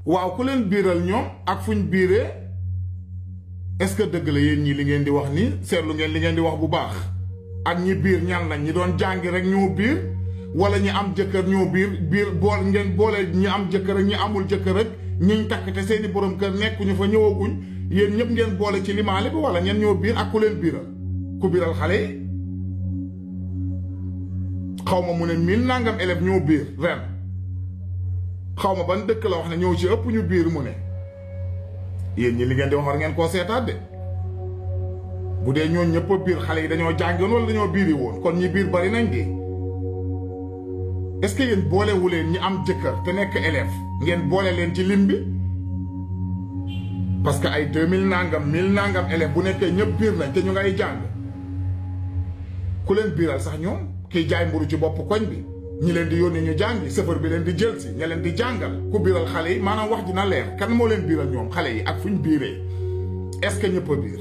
waaw ku leen biiral ñoom ak fuñ biiree est-ce que dëgg la yéen ñi li ngeen di wax nii seetlu ngeen li ngeen di wax bu baax ak ñi biir ñan lañ ñi doon jàngi rek ñoo biir wala ñi am jëkkër ñoo biir bool ngeen boole ñi am jëkkër ak ñi amul jëkkër ak ñiñ takk te seeni borom kër nekkuñu fa ñëwaguñ yéen ñëpp ngeen boole ci limaale bi wala ngeen ñoo biir ak ku leen biiral ku biiral xale yi xaw ma mu ne 1000 nangam élèves ñoo biir ren xaw ma ban dëkk la wax ne ñëw ci ëpp ñu biir mu ne yéen ñi li ngeen di wax war ngeen koo seetaat de bu dee ñoo ñëpp a biir xale yi dañoo jàngoon wala dañoo biiri woon kon ñi biir bari nañ de est-ce que yéen boolewu leen ñi am jëkkër te nekk élève ngeen boole leen ci lim bi parce que ay 2000 nangam 1000 nangam élèves bu nekkee ñëpp biir nañ te ñu ngay jàng ku leen biiral sax ñoom kiy jaay mburu ci bopp koñ bi ñi leen di yónni ñu jàngi chauffeur bi leen di jël si ña leen di jàngal ku biiral xale yi maanaam wax dina leer kan moo leen biiral ñoom xale yi ak fuñ biiree est-ce que ñëpp a biir